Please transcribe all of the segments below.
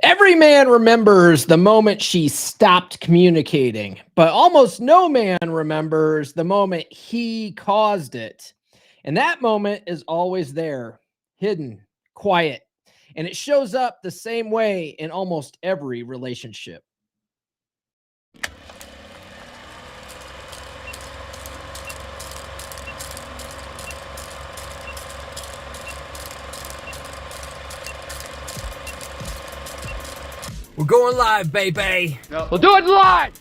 Every man remembers the moment she stopped communicating, but almost no man remembers the moment he caused it. And that moment is always there, hidden, quiet, and it shows up the same way in almost every relationship. We're going live, baby. We'll do it live.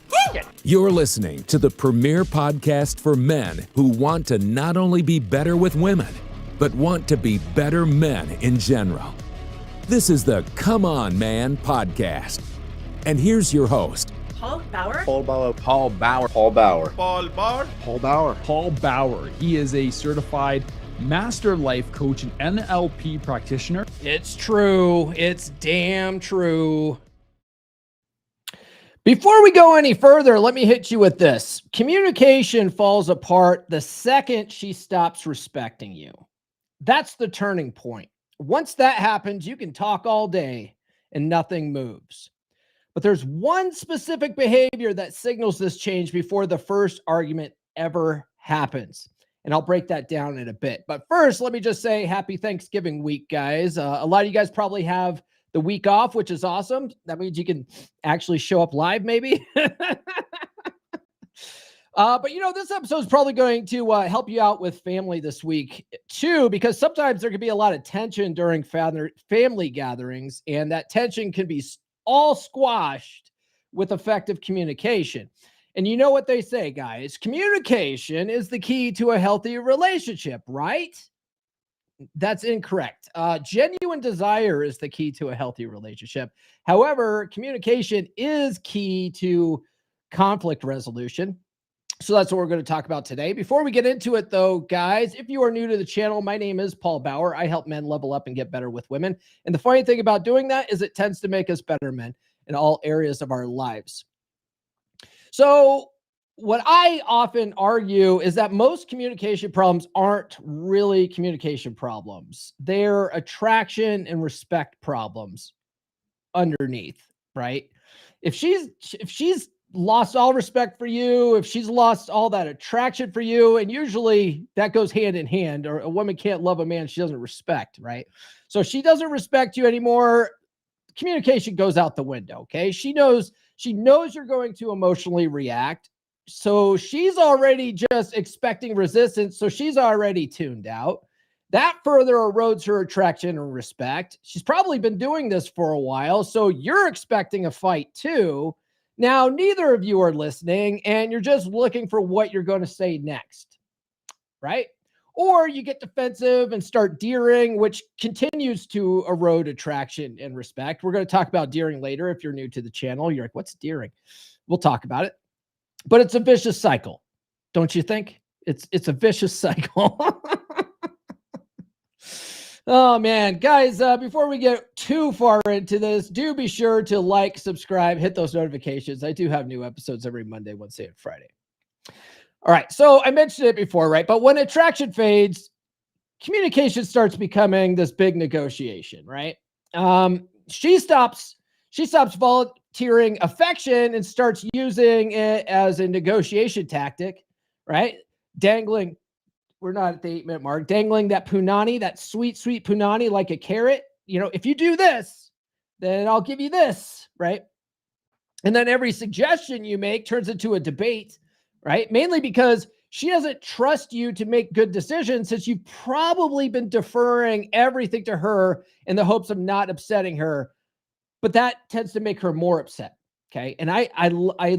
You're listening to the premier podcast for men who want to not only be better with women, but want to be better men in general. This is the Come On Man podcast. And here's your host, Paul Bauer. Paul Bauer. Paul Bauer. Paul Bauer. Paul Bauer. Paul Bauer. Paul Bauer. He is a certified master life coach and NLP practitioner. It's true. It's damn true. Before we go any further, let me hit you with this. Communication falls apart the second she stops respecting you. That's the turning point. Once that happens, you can talk all day and nothing moves. But there's one specific behavior that signals this change before the first argument ever happens. And I'll break that down in a bit. But first, let me just say happy Thanksgiving week, guys. A lot of you guys probably have the week off, which is awesome. That means you can actually show up live, maybe. But this episode is probably going to help you out with family this week too, because sometimes there can be a lot of tension during family gatherings, and that tension can be all squashed with effective communication. And you know what they say, guys? Communication is the key to a healthy relationship, right? That's incorrect. Genuine desire is the key to a healthy relationship. However, communication is key to conflict resolution. So that's what we're going to talk about today. Before we get into it, though, guys, if you are new to the channel, my name is Paul Bauer. I help men level up and get better with women. And the funny thing about doing that is it tends to make us better men in all areas of our lives. So what I often argue is that most communication problems aren't really communication problems. They're attraction and respect problems underneath, right? If she's lost all respect for you, if she's lost all that attraction for you, and usually that goes hand in hand, or a woman can't love a man she doesn't respect, right? So if she doesn't respect you anymore, communication goes out the window, okay? She knows you're going to emotionally react. So she's already just expecting resistance. So she's already tuned out. That further erodes her attraction and respect. She's probably been doing this for a while. So you're expecting a fight too. Now, neither of you are listening and you're just looking for what you're going to say next, right? Or you get defensive and start deering, which continues to erode attraction and respect. We're going to talk about deering later. If you're new to the channel, you're like, what's deering? We'll talk about it. But it's a vicious cycle, don't you think? It's a vicious cycle. Oh, man. Guys, before we get too far into this, do be sure to like, subscribe, hit those notifications. I do have new episodes every Monday, Wednesday, and Friday. All right. So I mentioned it before, right? But when attraction fades, communication starts becoming this big negotiation, right? She stops volunteering affection and starts using it as a negotiation tactic, right? Dangling, we're not at the 8-minute mark, dangling that punani, that sweet, sweet punani like a carrot. If you do this, then I'll give you this, right? And then every suggestion you make turns into a debate, right? Mainly because she doesn't trust you to make good decisions, since you've probably been deferring everything to her in the hopes of not upsetting her. But that tends to make her more upset. Okay. And I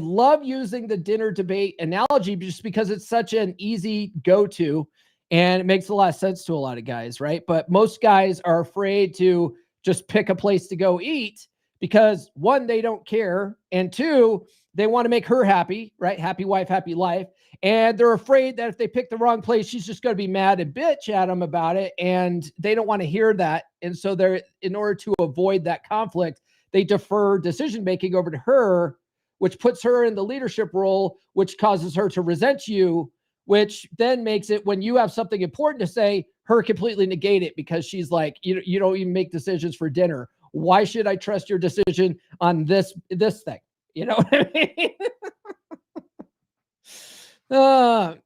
love using the dinner debate analogy just because it's such an easy go-to and it makes a lot of sense to a lot of guys, right? But most guys are afraid to just pick a place to go eat because, one, they don't care, and two, they want to make her happy, right? Happy wife, happy life. And they're afraid that if they pick the wrong place, she's just going to be mad and bitch at them about it. And they don't want to hear that. And so in order to avoid that conflict, they defer decision-making over to her, which puts her in the leadership role, which causes her to resent you, which then makes it, when you have something important to say, her completely negate it because she's like, you don't even make decisions for dinner. why should I trust your decision on this thing? You know what I mean?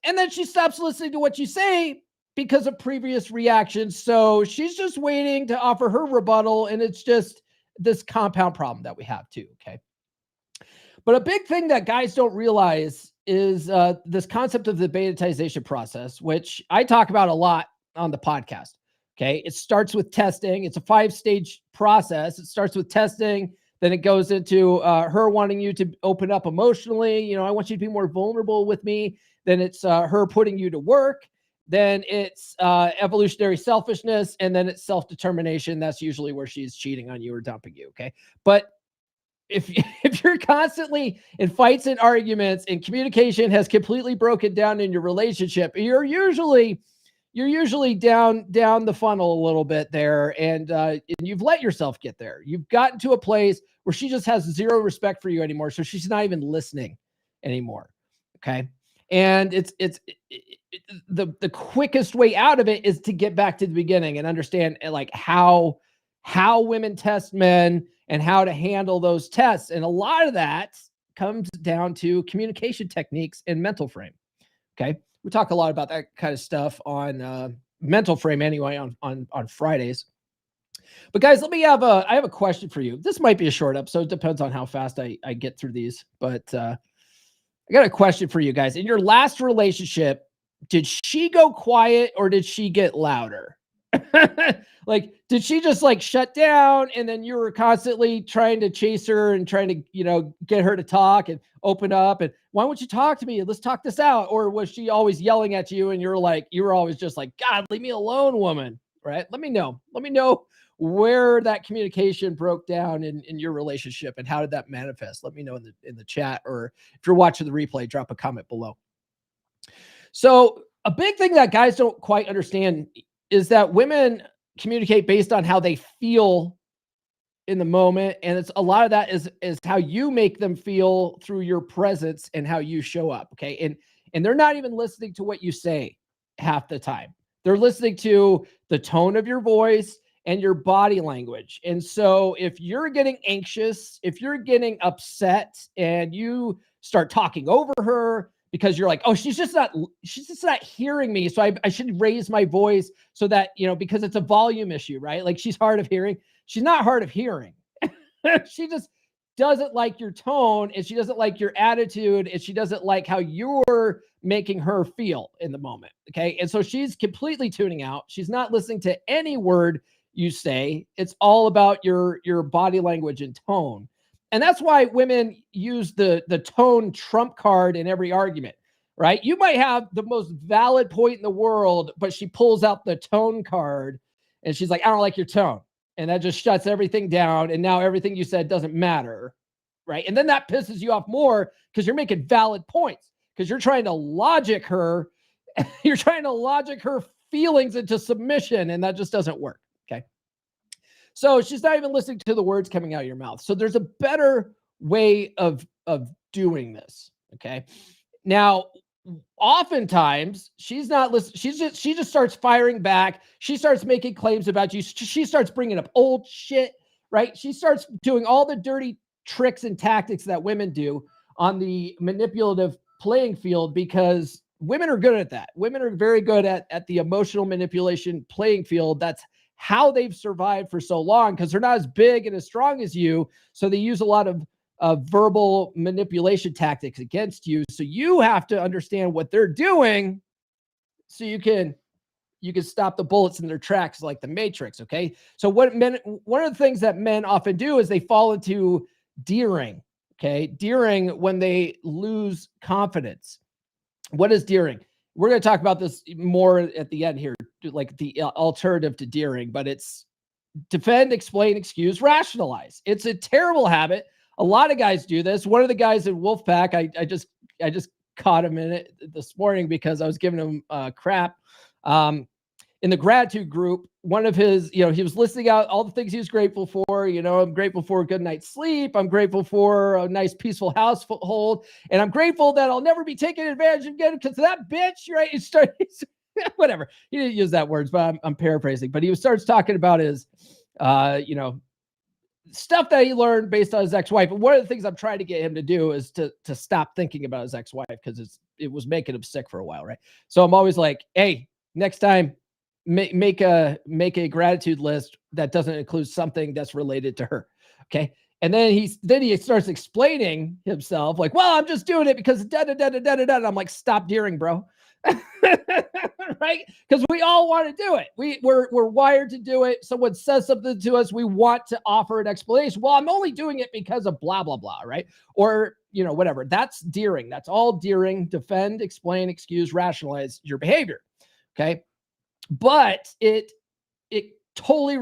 And then she stops listening to what you say because of previous reactions. So she's just waiting to offer her rebuttal. And it's just this compound problem that we have too. Okay. But a big thing that guys don't realize is this concept of the betatization process, which I talk about a lot on the podcast. Okay. It starts with testing. It's a 5-stage process. It starts with testing. Then it goes into her wanting you to open up emotionally. You know, I want you to be more vulnerable with me. Then it's her putting you to work. Then it's evolutionary selfishness. And then it's self-determination. That's usually where she's cheating on you or dumping you. Okay. But if you're constantly in fights and arguments and communication has completely broken down in your relationship, you're usually down the funnel a little bit there, and you've let yourself get there. You've gotten to a place where she just has zero respect for you anymore, so she's not even listening anymore. Okay, and it's the quickest way out of it is to get back to the beginning and understand like how women test men and how to handle those tests, and a lot of that comes down to communication techniques and mental frame. Okay. We talk a lot about that kind of stuff on mental frame anyway on Fridays. But guys, I have a question for you. This might be a short episode. Depends on how fast I get through these. But I got a question for you guys. In your last relationship, did she go quiet or did she get louder? Like, did she just like shut down and then you were constantly trying to chase her and trying to, you know, get her to talk and open up and why won't you talk to me? Let's talk this out. Or was she always yelling at you and you were always just like, God, leave me alone, woman. Right? Let me know where that communication broke down in your relationship and how did that manifest? Let me know in the chat, or if you're watching the replay, drop a comment below. So a big thing that guys don't quite understand is that women communicate based on how they feel in the moment. And it's a lot of that is how you make them feel through your presence and how you show up. Okay. And they're not even listening to what you say half the time. They're listening to the tone of your voice and your body language. And so if you're getting anxious, if you're getting upset and you start talking over her, because you're like, oh, she's just not hearing me. So I should raise my voice so that, you know, because it's a volume issue, right? Like she's hard of hearing. She's not hard of hearing. She just doesn't like your tone and she doesn't like your attitude and she doesn't like how you're making her feel in the moment. Okay. And so she's completely tuning out. She's not listening to any word you say. It's all about your body language and tone. And that's why women use the tone trump card in every argument, right? You might have the most valid point in the world, but she pulls out the tone card and she's like, I don't like your tone. And that just shuts everything down. And now everything you said doesn't matter, right? And then that pisses you off more because you're making valid points because you're trying to logic her. You're trying to logic her feelings into submission, and that just doesn't work, okay? So she's not even listening to the words coming out of your mouth. So there's a better way of doing this. Okay. Now, oftentimes she's not listening. She just starts firing back. She starts making claims about you. She starts bringing up old shit, right? She starts doing all the dirty tricks and tactics that women do on the manipulative playing field because women are good at that. Women are very good at the emotional manipulation playing field. That's how they've survived for so long because they're not as big and as strong as you. So they use a lot of verbal manipulation tactics against you. So you have to understand what they're doing so you can stop the bullets in their tracks like the Matrix. Okay. So one of the things that men often do is they fall into deering. Okay. Deering when they lose confidence. What is deering? We're going to talk about this more at the end here, like the alternative to deering, but it's defend, explain, excuse, rationalize. It's a terrible habit. A lot of guys do this. One of the guys in Wolfpack, I just caught him in it this morning because I was giving him crap. In the gratitude group, one of his, he was listing out all the things he was grateful for. I'm grateful for a good night's sleep. I'm grateful for a nice, peaceful household. And I'm grateful that I'll never be taken advantage of again because that bitch, right? It started, whatever. He didn't use that words, but I'm paraphrasing. But he starts talking about his, stuff that he learned based on his ex-wife. And one of the things I'm trying to get him to do is to stop thinking about his ex-wife, because it was making him sick for a while, right? So I'm always like, hey, next time, make a gratitude list that doesn't include something that's related to her. Okay. And then he starts explaining himself like, well, I'm just doing it because da da da da da da. I'm like, stop deering, bro. Right? Because we all want to do it. We're wired to do it. Someone says something to us, we want to offer an explanation. Well, I'm only doing it because of blah blah blah, right? Or whatever. That's deering. That's all deering. Defend, explain, excuse, rationalize your behavior. Okay. But it totally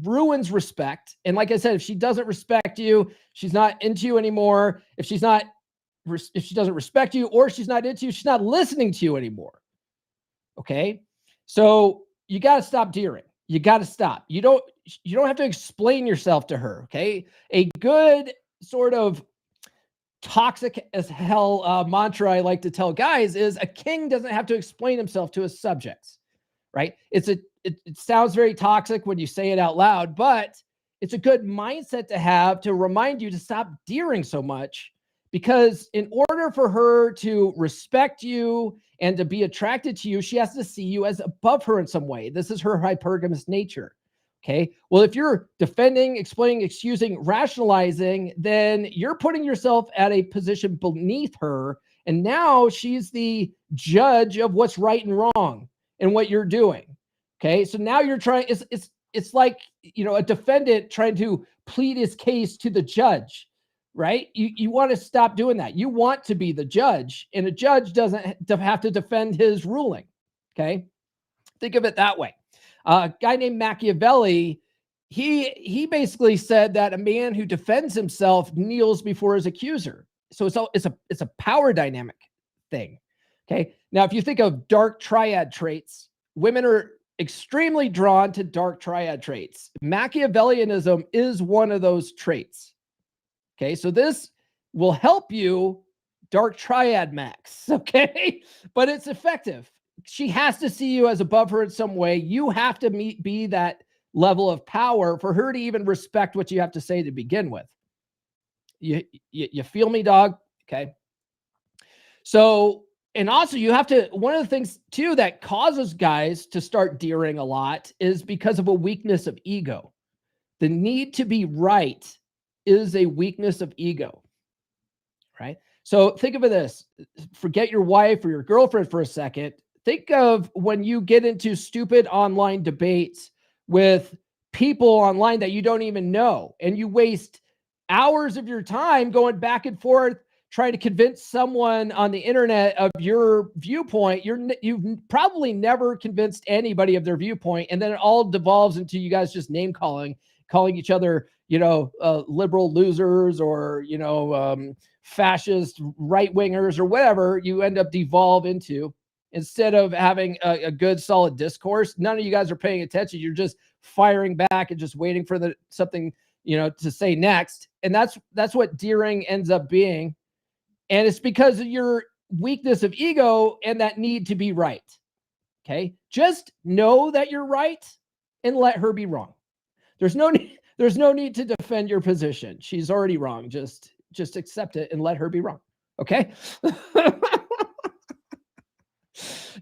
ruins respect. And like I said, if she doesn't respect you, she's not into you anymore. If she doesn't respect you, or she's not into you, she's not listening to you anymore. Okay. So you got to stop deering. You got to stop. You don't have to explain yourself to her. Okay. A good sort of toxic as hell mantra I like to tell guys is a king doesn't have to explain himself to his subjects. Right? It sounds very toxic when you say it out loud, but it's a good mindset to have to remind you to stop deering so much, because in order for her to respect you and to be attracted to you, she has to see you as above her in some way. This is her hypergamous nature. Okay. Well, if you're defending, explaining, excusing, rationalizing, then you're putting yourself at a position beneath her. And now she's the judge of what's right and wrong and what you're doing. Okay. So now you're trying, it's like, a defendant trying to plead his case to the judge, right? You want to stop doing that. You want to be the judge, and a judge doesn't have to defend his ruling. Okay. Think of it that way. A guy named Machiavelli, he basically said that a man who defends himself kneels before his accuser. So it's a power dynamic thing. Okay. Now, if you think of dark triad traits, women are extremely drawn to dark triad traits. Machiavellianism is one of those traits. Okay. So this will help you, dark triad max. Okay. But it's effective. She has to see you as above her in some way. You have to be that level of power for her to even respect what you have to say to begin with. You feel me, dog? Okay. So, and also you have to, one of the things too that causes guys to start deering a lot is because of a weakness of ego. The need to be right is a weakness of ego, right? So think of this, forget your wife or your girlfriend for a second. Think of when you get into stupid online debates with people online that you don't even know, and you waste hours of your time going back and forth trying to convince someone on the internet of your viewpoint. You've probably never convinced anybody of their viewpoint, and then it all devolves into you guys just name calling each other, liberal losers, or fascist right wingers, or whatever you end up devolve into. Instead of having a good solid discourse, none of you guys are paying attention. You're just firing back and just waiting for something to say next, and that's what deering ends up being. And it's because of your weakness of ego and that need to be right. Okay. Just know that you're right and let her be wrong. There's no need to defend your position. She's already wrong. Just accept it and let her be wrong. Okay.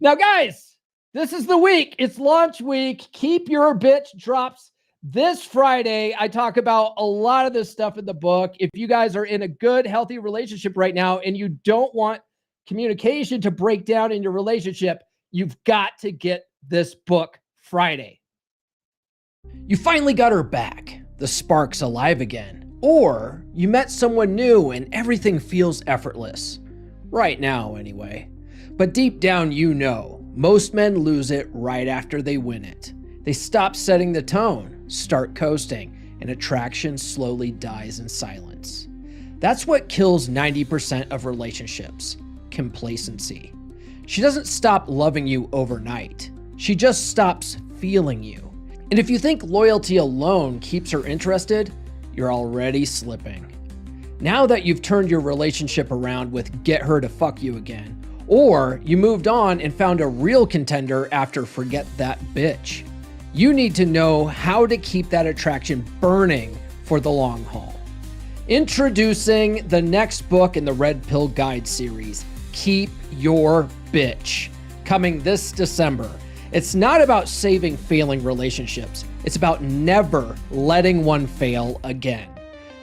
Now, guys, this is the week. It's launch week. Keep Your Bitch drops this Friday. I talk about a lot of this stuff in the book. If you guys are in a good, healthy relationship right now and you don't want communication to break down in your relationship, you've got to get this book Friday. You finally got her back. The spark's alive again. Or you met someone new and everything feels effortless. Right now, anyway. But deep down, most men lose it right after they win it. They stop setting the tone, start coasting, and attraction slowly dies in silence. That's what kills 90% of relationships: complacency. She doesn't stop loving you overnight. She just stops feeling you. And if you think loyalty alone keeps her interested, you're already slipping. Now that you've turned your relationship around with get her to fuck you again, or you moved on and found a real contender after forget that bitch, you need to know how to keep that attraction burning for the long haul. Introducing the next book in the Red Pill Guide series, Keep Your Bitch, coming this December. It's not about saving failing relationships. It's about never letting one fail again.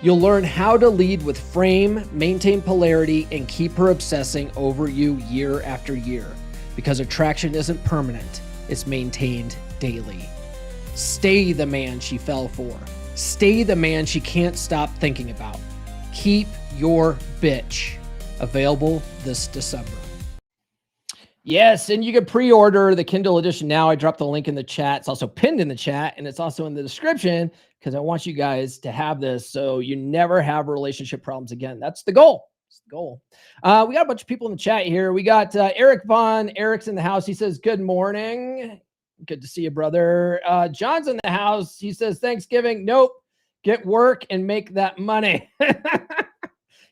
You'll learn how to lead with frame, maintain polarity, and keep her obsessing over you year after year. Because attraction isn't permanent, it's maintained daily. Stay the man she fell for. Stay the man she can't stop thinking about. Keep Your Bitch. Available this December. Yes, and you can pre-order the Kindle edition now. I dropped the link in the chat. It's also pinned in the chat, and it's also in the description because I want you guys to have this so you never have relationship problems again. That's the goal. That's the goal. We got a bunch of people in the chat here. We got Eric Vaughn. Eric's in the house. He says, good morning. Good to see you, brother. John's in the house. He says, Thanksgiving. Nope. Get work and make that money.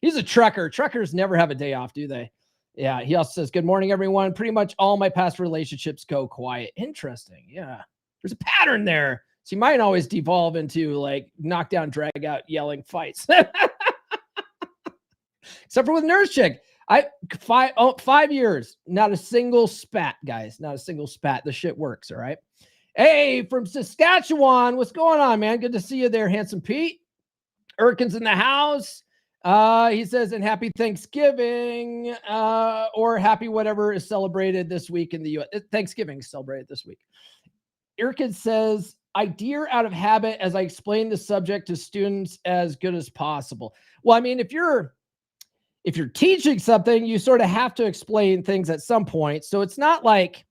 He's a trucker. Truckers never have a day off, do they? Yeah. He also says, good morning, everyone. Pretty much all my past relationships go quiet. Interesting. Yeah. There's a pattern there. So you might always devolve into like knockdown, drag out, yelling fights. Except for with Nurse Chick. 5 years, not a single spat, guys. Not a single spat. The shit works, all right? Hey, from Saskatchewan, what's going on, man? Good to see you there, Handsome Pete. Erkin's in the house. He says, and happy Thanksgiving, or happy whatever is celebrated this week in the U.S. Thanksgiving is celebrated this week. Erkin says, I dear out of habit as I explain the subject to students as good as possible. Well, I mean, if you're teaching something, you sort of have to explain things at some point. So it's not like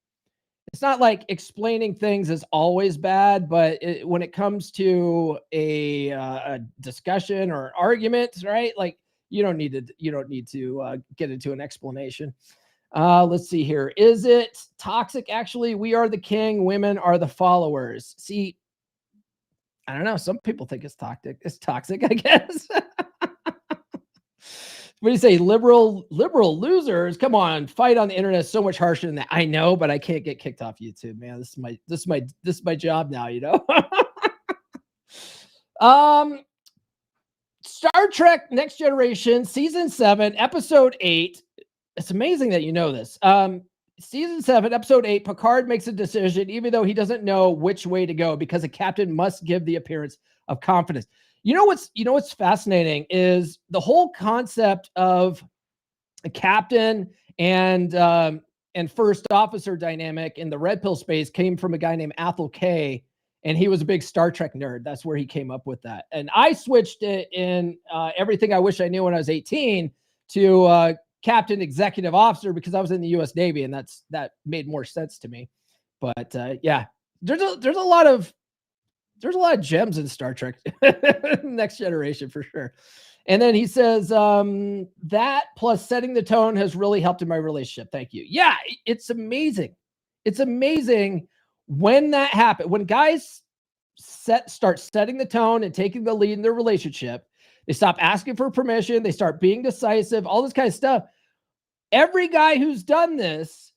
explaining things is always bad, but when it comes to a discussion or an argument, right? Like you don't need to get into an explanation. Let's see here. Is it toxic? Actually, we are the king. Women are the followers. See, I don't know. Some people think it's toxic. It's toxic, I guess. What do you say? Liberal losers. Come on, fight on the internet is so much harsher than that. I know, but I can't get kicked off YouTube, man. This is my job now, you know. Star Trek Next Generation, Season 7, Episode 8. It's amazing that you know this. Season 7, Episode 8, Picard makes a decision, even though he doesn't know which way to go, because a captain must give the appearance of confidence. You know what's fascinating is the whole concept of a captain and first officer dynamic in the Red Pill space came from a guy named Athol Kay, and he was a big Star Trek nerd. That's where he came up with that. And I switched it in Everything I Wish I Knew when I was 18 to captain executive officer because I was in the U.S. Navy, and that made more sense to me. But yeah, there's a lot of gems in Star Trek Next Generation for sure. And then he says, that plus setting the tone has really helped in my relationship. Thank you. Yeah, it's amazing. It's amazing when that happens. When guys start setting the tone and taking the lead in their relationship, they stop asking for permission. They start being decisive, all this kind of stuff. Every guy who's done this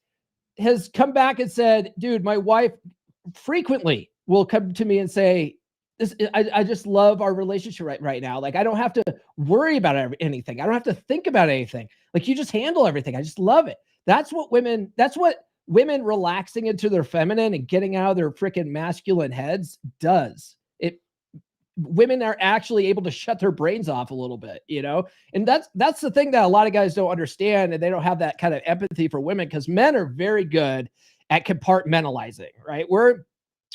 has come back and said, dude, my wife frequently will come to me and say, I just love our relationship right now. Like, I don't have to worry about anything. I don't have to think about anything. Like, you just handle everything. I just love it. That's what women relaxing into their feminine and getting out of their freaking masculine heads does. Women are actually able to shut their brains off a little bit, you know? And that's the thing that a lot of guys don't understand, and they don't have that kind of empathy for women, because men are very good at compartmentalizing, right?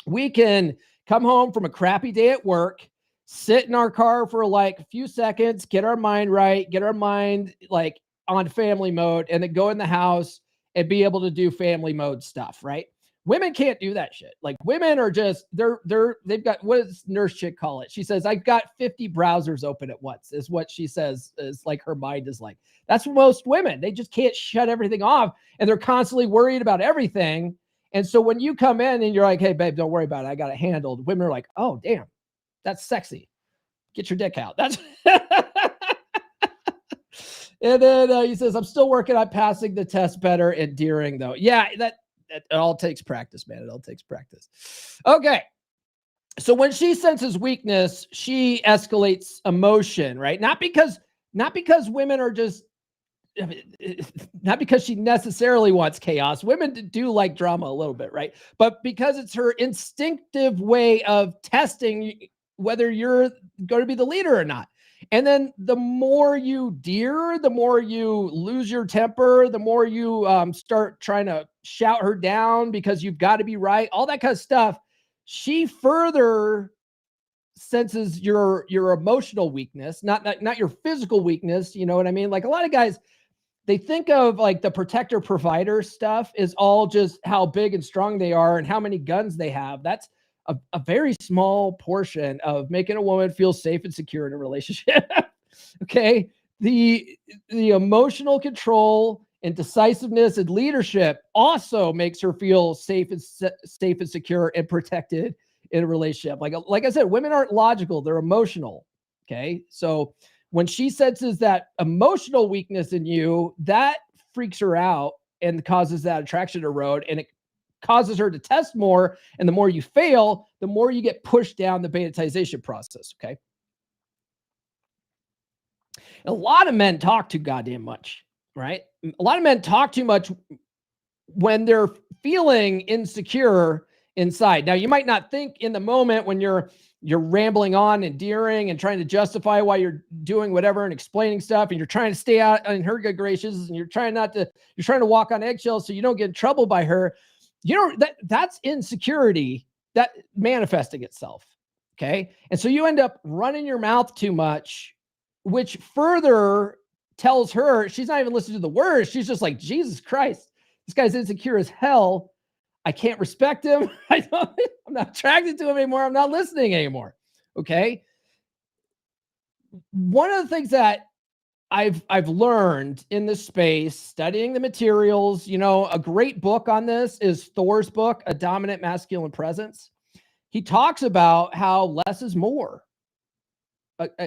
We can come home from a crappy day at work, sit in our car for like a few seconds, get our mind right, get our mind like on family mode, and then go in the house and be able to do family mode stuff, right? Women can't do that shit. Like, women are just, they've got, what does Nurse Chick call it? She says, I've got 50 browsers open at once, is what she says, is like her mind is like. That's most women. They just can't shut everything off, and they're constantly worried about everything. And so when you come in and you're like, hey, babe, don't worry about it, I got it handled, women are like, oh, damn, that's sexy. Get your dick out. That's And then he says, I'm still working on passing the test better, endearing though. Yeah, that it all takes practice, man. It all takes practice. Okay. So when she senses weakness, she escalates emotion, right? Not because women are just, not because she necessarily wants chaos. Women do like drama a little bit, right? But because it's her instinctive way of testing whether you're going to be the leader or not. And then the more you dear, the more you lose your temper, the more you start trying to shout her down because you've got to be right, all that kind of stuff. She further senses your emotional weakness, not your physical weakness. You know what I mean? Like a lot of guys, they think of like the protector provider stuff is all just how big and strong they are and how many guns they have. That's a very small portion of making a woman feel safe and secure in a relationship. Okay. The emotional control and decisiveness and leadership also makes her feel safe and secure and protected in a relationship. Like I said, women aren't logical, they're emotional. Okay. So when she senses that emotional weakness in you, that freaks her out and causes that attraction to erode, and it causes her to test more. And the more you fail, the more you get pushed down the betaization process. Okay. A lot of men talk too goddamn much, right? A lot of men talk too much when they're feeling insecure inside. Now, you might not think in the moment when you're rambling on and endearing and trying to justify why you're doing whatever and explaining stuff, and you're trying to stay out in her good graces, and you're trying to walk on eggshells so you don't get in trouble by her. You know, that's insecurity that manifesting itself. Okay. And so you end up running your mouth too much, which further tells her she's not even listening to the words. She's just like, Jesus Christ, this guy's insecure as hell. I can't respect him. I'm not attracted to him anymore. I'm not listening anymore. Okay. One of the things that I've learned in this space, studying the materials, you know, a great book on this is Thor's book, A Dominant Masculine Presence. He talks about how less is more.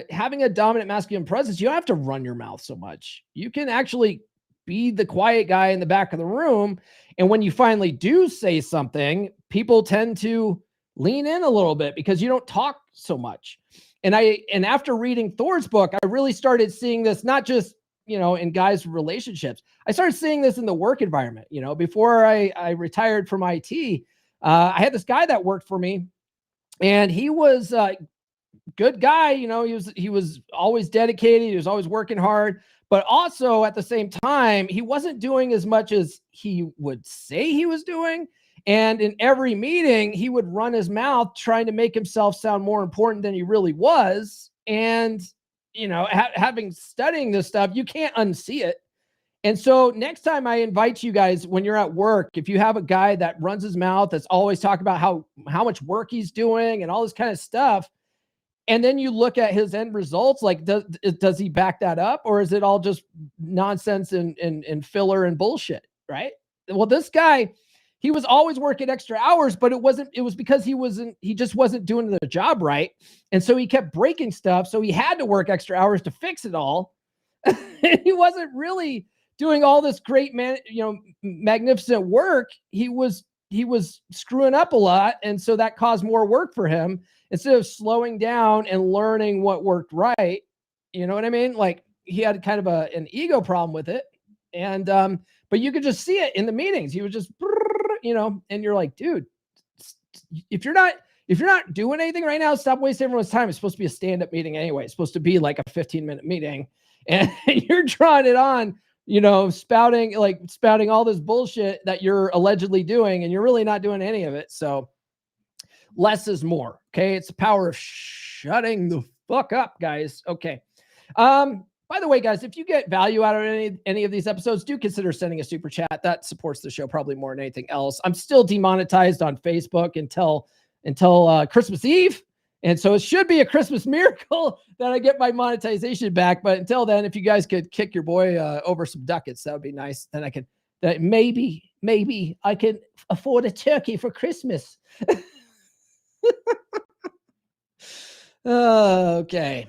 Having a dominant masculine presence, you don't have to run your mouth so much. You can actually be the quiet guy in the back of the room. And when you finally do say something, people tend to lean in a little bit because you don't talk so much. And after reading Thor's book, I really started seeing this, not just, you know, in guys' relationships. I started seeing this in the work environment. You know, before I retired from IT, I had this guy that worked for me, and he was a good guy. You know, he was always dedicated. He was always working hard, but also at the same time, he wasn't doing as much as he would say he was doing. And in every meeting, he would run his mouth trying to make himself sound more important than he really was. And, you know, having studying this stuff, you can't unsee it. And so next time I invite you guys, when you're at work, if you have a guy that runs his mouth, that's always talking about how much work he's doing and all this kind of stuff, and then you look at his end results, like, does he back that up, or is it all just nonsense and filler and bullshit, right? Well, this guy, he was always working extra hours, but it was because he just wasn't doing the job right. And so he kept breaking stuff. So he had to work extra hours to fix it all. He wasn't really doing all this great, magnificent work. He was screwing up a lot. And so that caused more work for him instead of slowing down and learning what worked right. You know what I mean? Like, he had kind of an ego problem with it. And, but you could just see it in the meetings. He was just, and you're like, dude, if you're not doing anything right now, stop wasting everyone's time. It's supposed to be a stand-up meeting anyway. It's supposed to be like a 15-minute meeting, and you're drawing it on, spouting all this bullshit that you're allegedly doing, and you're really not doing any of it. So less is more. Okay. It's the power of shutting the fuck up, guys. Okay. By the way, guys, if you get value out of any of these episodes, do consider sending a super chat. That supports the show probably more than anything else. I'm still demonetized on Facebook until Christmas Eve. And so it should be a Christmas miracle that I get my monetization back. But until then, if you guys could kick your boy over some ducats, that would be nice. Then maybe I can afford a turkey for Christmas. Okay.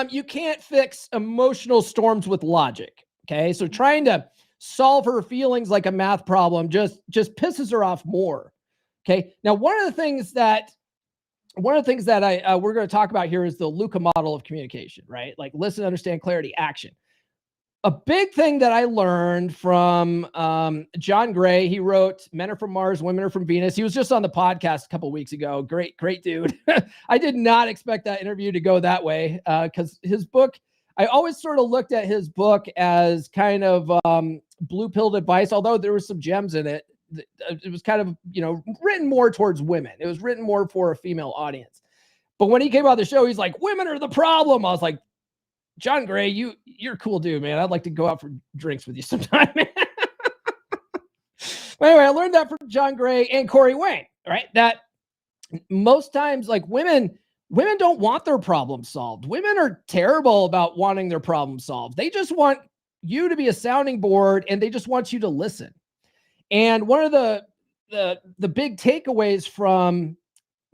You can't fix emotional storms with logic. Okay. So trying to solve her feelings like a math problem just pisses her off more. Okay. Now, one of the things that one of the things that we're going to talk about here is the Luca model of communication, right? Like listen, understand, clarity, action. A big thing that I learned from John Gray, he wrote Men Are From Mars, Women Are From Venus. He was just on the podcast a couple of weeks ago. Great dude. I did not expect that interview to go that way because his book, I always sort of looked at his book as kind of blue-pilled advice, although there was some gems in it. It was kind of, written more towards women. It was written more for a female audience. But when he came on the show, he's like, women are the problem. I was like, John Gray, you're a cool dude, man. I'd like to go out for drinks with you sometime. Anyway, I learned that from John Gray and Corey Wayne, right? That most times, like women don't want their problem solved. Women are terrible about wanting their problem solved. They just want you to be a sounding board, and they just want you to listen. And one of the big takeaways from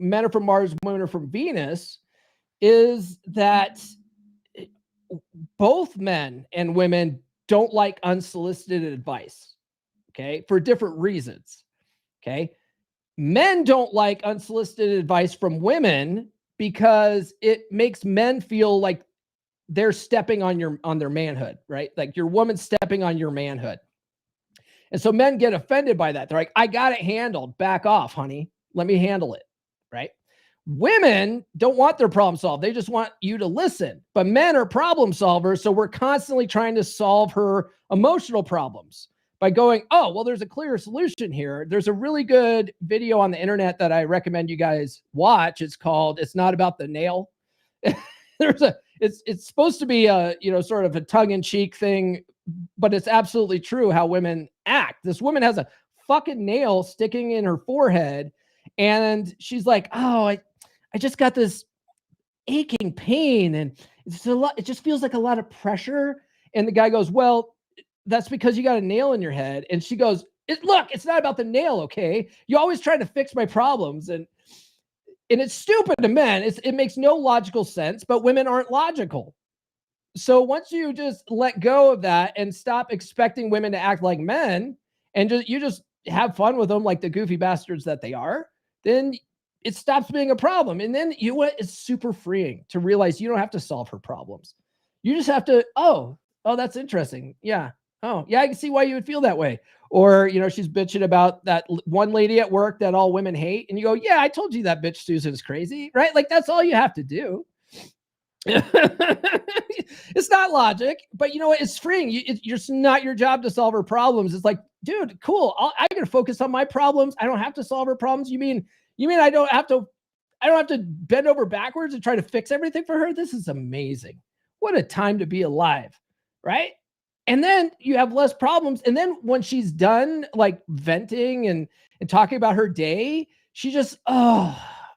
Men Are From Mars, Women Are From Venus is that both men and women don't like unsolicited advice, okay, for different reasons, okay? Men don't like unsolicited advice from women because it makes men feel like they're stepping on their manhood, right? Like your woman's stepping on your manhood. And so men get offended by that. They're like, I got it handled. Back off, honey. Let me handle it, right? Women don't want their problem solved. They just want you to listen. But men are problem solvers, so we're constantly trying to solve her emotional problems by going, oh, well, there's a clear solution here. There's a really good video on the internet that I recommend you guys watch. It's called It's Not About the Nail. It's supposed to be a, sort of a tongue-in-cheek thing, but it's absolutely true how women act. This woman has a fucking nail sticking in her forehead, and she's like, oh, I just got this aching pain, and it just feels like a lot of pressure. And the guy goes, well, that's because you got a nail in your head. And she goes, look, it's not about the nail, okay? You always try to fix my problems. And it's stupid to men. It makes no logical sense, but women aren't logical. So once you just let go of that and stop expecting women to act like men, and you just have fun with them like the goofy bastards that they are, then it stops being a problem. And then it's super freeing to realize you don't have to solve her problems. You just have to, oh, that's interesting. Yeah. Oh, yeah, I can see why you would feel that way. Or, she's bitching about that one lady at work that all women hate. And you go, yeah, I told you that bitch Susan's crazy, right? Like, that's all you have to do. It's not logic, but you know what? It's freeing. It's not your job to solve her problems. It's like, dude, cool. I got to focus on my problems. I don't have to solve her problems. You mean I don't have to bend over backwards and try to fix everything for her? This is amazing. What a time to be alive, right? And then you have less problems. And then when she's done like venting and talking about her day, she just, I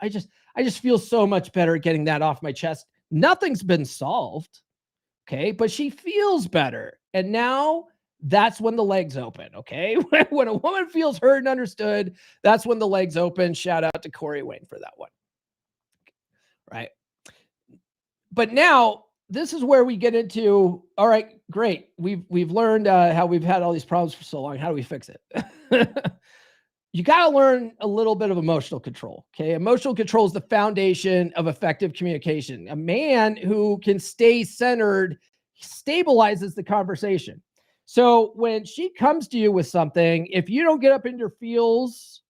just feel so much better getting that off my chest. Nothing's been solved. Okay. But she feels better. And now that's when the legs open. Okay. When a woman feels heard and understood, that's when the legs open. Shout out to Corey Wayne for that one. Right. But now this is where we get into, all right, great. We've learned how we've had all these problems for so long. How do we fix it? You got to learn a little bit of emotional control. Okay. Emotional control is the foundation of effective communication. A man who can stay centered stabilizes the conversation. So when she comes to you with something, if you don't get up in your feels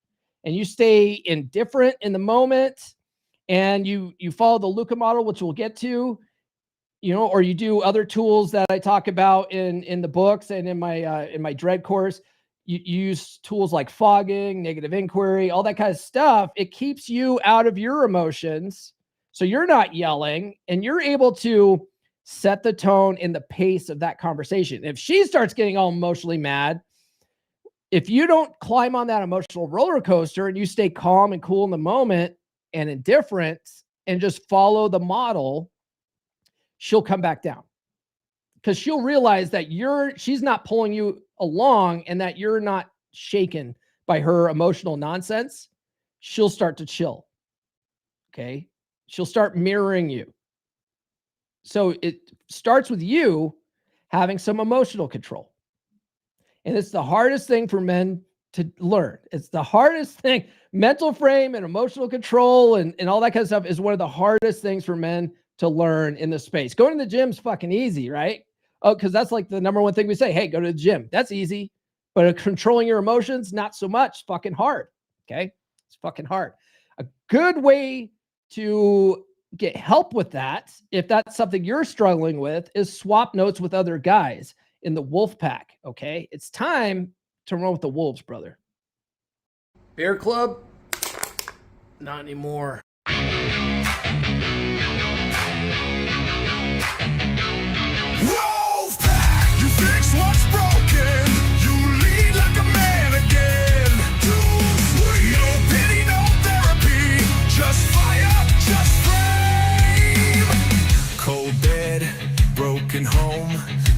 and you stay indifferent in the moment and you follow the Luca model, which we'll get to, or you do other tools that I talk about in the books and in my Dread course, you use tools like fogging, negative inquiry, all that kind of stuff. It keeps you out of your emotions. So you're not yelling and you're able to set the tone and the pace of that conversation. If she starts getting all emotionally mad, if you don't climb on that emotional roller coaster and you stay calm and cool in the moment and indifferent and just follow the model, she'll come back down because she'll realize that she's not pulling you along and that you're not shaken by her emotional nonsense. She'll start to chill. Okay. She'll start mirroring you. So it starts with you having some emotional control. And it's the hardest thing for men to learn. It's the hardest thing. Mental frame and emotional control and all that kind of stuff is one of the hardest things for men to learn in this space. Going to the gym's fucking easy, right? Oh, because that's like the number one thing we say. Hey, go to the gym. That's easy. But controlling your emotions, not so much. Fucking hard. Okay? It's fucking hard. A good way to get help with that, if that's something you're struggling with, is swap notes with other guys in the wolf pack. Okay? It's time to run with the wolves, brother. Bear club? Not anymore. You fix what's broken. You lead like a man again. No pity, no therapy. Just fire, just flame. Cold bed, broken home.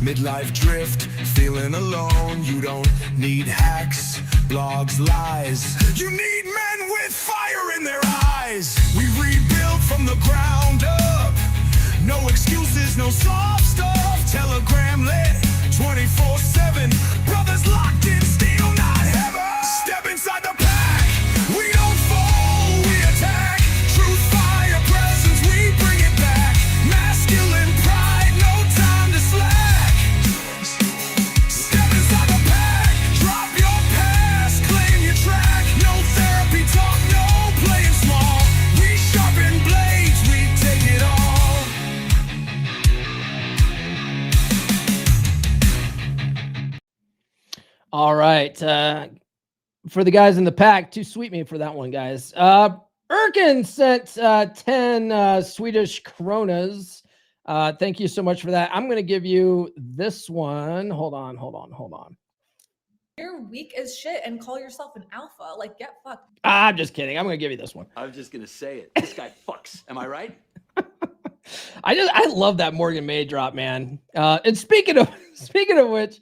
Midlife drift, feeling alone. You don't need hacks, blogs, lies. You need men with fire in their eyes. We rebuild from the ground up. No excuses, no soft stuff. Telegram lit 24/7. Brothers locked in steel, not heaven. Step inside the pack. We don't fall, we attack. Truth, fire, presence, we bring it back. Masculine pride, no time to slack. Step inside the pack. Drop your past, claim your track. No therapy talk, no playing small. We sharpen blades, we take it all. All right. For the guys in the pack, too sweet me for that one, guys. Erkin sent 10 Swedish kronas. Thank you so much for that. I'm going to give you this one. Hold on. You're weak as shit and call yourself an alpha. Like, get fucked. I'm just kidding. I'm going to give you this one. I was just gonna say it. This guy fucks. Am I right? I love that Morgan May drop, man. And speaking of which,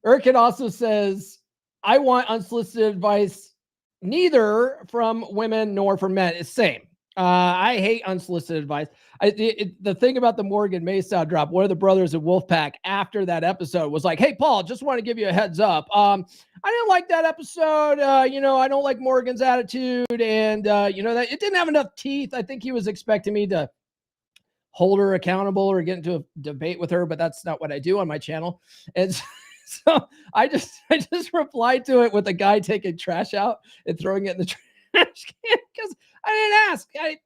Erkin also says, I want unsolicited advice neither from women nor from men. It's same. I hate unsolicited advice. The thing about the Morgan May style drop, one of the brothers of Wolfpack after that episode was like, hey, Paul, just want to give you a heads up. I didn't like that episode. I don't like Morgan's attitude. And, that it didn't have enough teeth. I think he was expecting me to hold her accountable or get into a debate with her, but that's not what I do on my channel. And so I just replied to it with a guy taking trash out and throwing it in the trash can because I didn't ask. I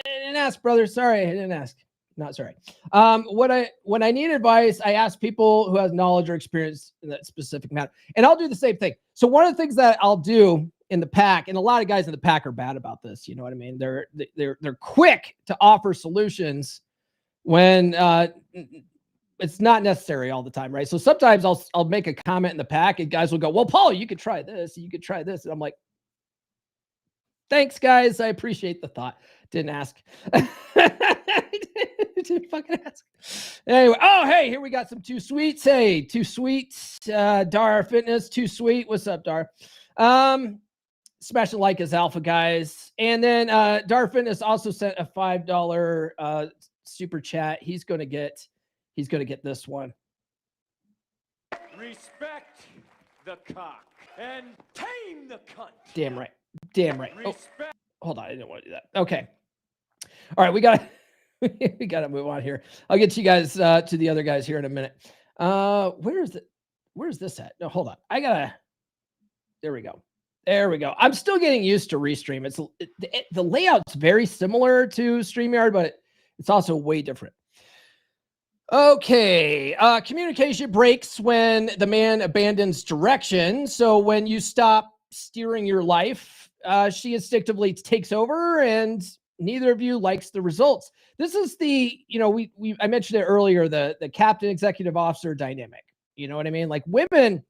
didn't ask, brother. Sorry, I didn't ask. Not sorry. When I need advice, I ask people who have knowledge or experience in that specific matter, and I'll do the same thing. So one of the things that I'll do in the pack, and a lot of guys in the pack are bad about this. You know what I mean? They're quick to offer solutions when it's not necessary all the time, right? So sometimes I'll make a comment in the pack, and guys will go, "Well, Paul, you could try this. You could try this," and I'm like, thanks, guys. I appreciate the thought. Didn't ask. Didn't fucking ask. Anyway, hey, here we got some Too Sweets. Hey, Too Sweet. Dar Fitness, Too Sweet. What's up, Dar? Smash the like as alpha, guys. And then Dar Fitness also sent a $5 super chat. He's gonna get this one. Respect the cock and tame the cunt. Damn right. Oh, hold on, I didn't want to do that. Okay. All right, we gotta move on here. I'll get you guys to the other guys here in a minute. Where's this at? No, hold on. There we go. I'm still getting used to Restream. The layout's very similar to StreamYard, but it's also way different. Okay. Communication breaks when the man abandons direction. So when you stop steering your life, she instinctively takes over and neither of you likes the results. This is I mentioned it earlier, the captain executive officer dynamic. You know what I mean? Like women,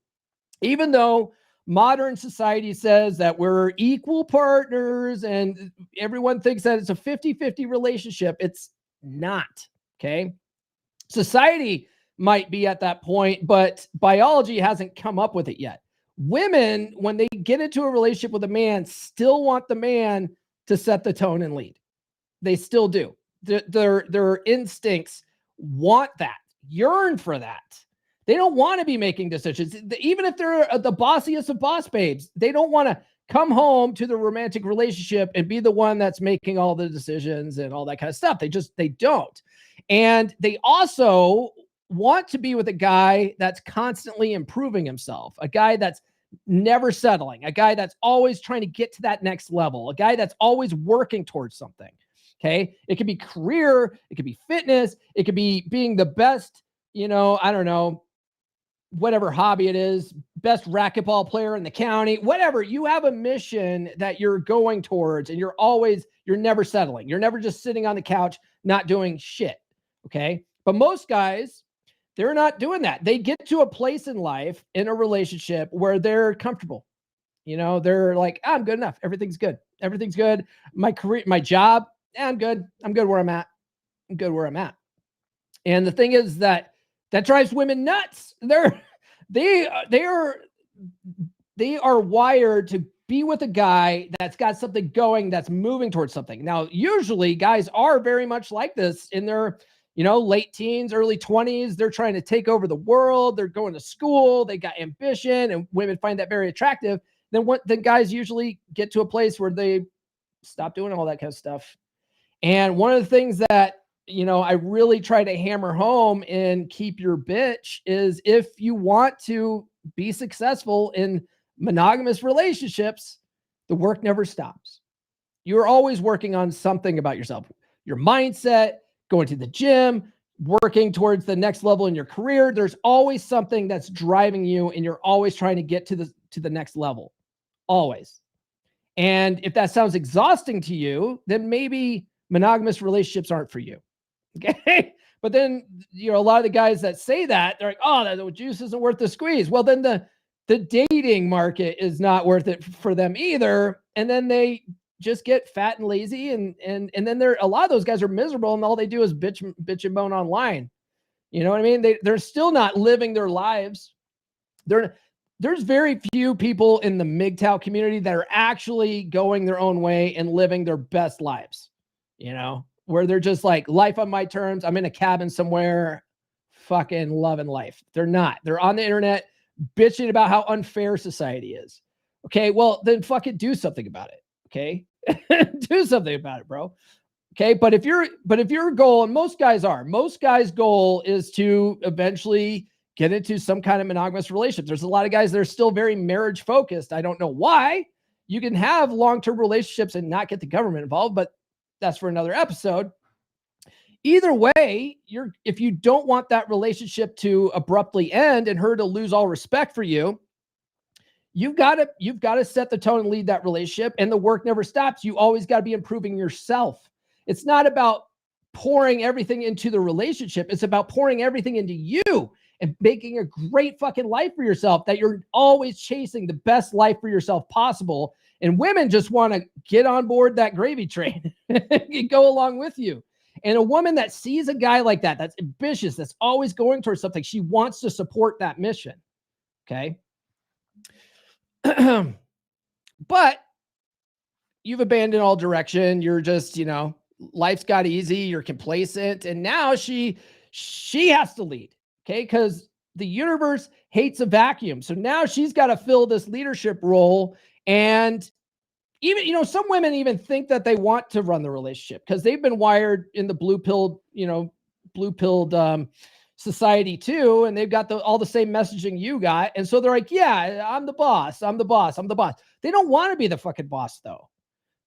even though modern society says that we're equal partners and everyone thinks that it's a 50-50 relationship, it's not. Okay. Society might be at that point, but biology hasn't come up with it yet. Women, when they get into a relationship with a man, still want the man to set the tone and lead. They still do. Their instincts want that, yearn for that. They don't want to be making decisions. Even if they're the bossiest of boss babes, they don't want to come home to the romantic relationship and be the one that's making all the decisions and all that kind of stuff. They don't. And they also want to be with a guy that's constantly improving himself, a guy that's never settling, a guy that's always trying to get to that next level, a guy that's always working towards something. Okay. It could be career, it could be fitness, it could be being the best, I don't know, whatever hobby it is, best racquetball player in the county, whatever. You have a mission that you're going towards, and you're never settling. You're never just sitting on the couch, not doing shit. Okay. But most guys, they're not doing that. They get to a place in life, in a relationship, where they're comfortable. They're like, I'm good enough. Everything's good. Everything's good. My career, my job, I'm good. I'm good where I'm at. I'm good where I'm at. And the thing is that drives women nuts. They are wired to be with a guy that's got something going, that's moving towards something. Now, usually guys are very much like this in their, late teens, early 20s. They're trying to take over the world. They're going to school. They got ambition, and women find that very attractive. Then guys usually get to a place where they stop doing all that kind of stuff. And one of the things that, I really try to hammer home in Keep Your Bitch is, if you want to be successful in monogamous relationships, the work never stops. You're always working on something about yourself, your mindset, going to the gym, working towards the next level in your career. There's always something that's driving you, and you're always trying to get to the next level. Always. And if that sounds exhausting to you, then maybe monogamous relationships aren't for you. Okay. But then, a lot of the guys that say that, they're like, oh, the juice isn't worth the squeeze. Well, then the dating market is not worth it for them either. And then they just get fat and lazy. And then a lot of those guys are miserable, and all they do is bitch and moan online. You know what I mean? They're still not living their lives. There's very few people in the MGTOW community that are actually going their own way and living their best lives, where they're just like, life on my terms. I'm in a cabin somewhere, fucking loving life. They're not. They're on the internet bitching about how unfair society is. Okay. Well, then fucking do something about it. Okay. Do something about it, bro. Okay. But if your goal, and most guys' goal is to eventually get into some kind of monogamous relationship. There's a lot of guys that are still very marriage focused. I don't know why. You can have long-term relationships and not get the government involved, but that's for another episode. Either way, if you don't want that relationship to abruptly end and her to lose all respect for you, you've got to set the tone and lead that relationship, and the work never stops. You always got to be improving yourself. It's not about pouring everything into the relationship. It's about pouring everything into you and making a great fucking life for yourself, that you're always chasing the best life for yourself possible. And women just want to get on board that gravy train and go along with you. And a woman that sees a guy like that, that's ambitious, that's always going towards something, she wants to support that mission. Okay. But you've abandoned all direction. You're just, life's got easy. You're complacent. And now she has to lead. Okay. Because the universe hates a vacuum. So now she's got to fill this leadership role. And even, some women even think that they want to run the relationship because they've been wired in the blue-pilled society too. And they've got all the same messaging you got. And so they're like, yeah, I'm the boss. I'm the boss. I'm the boss. They don't want to be the fucking boss though.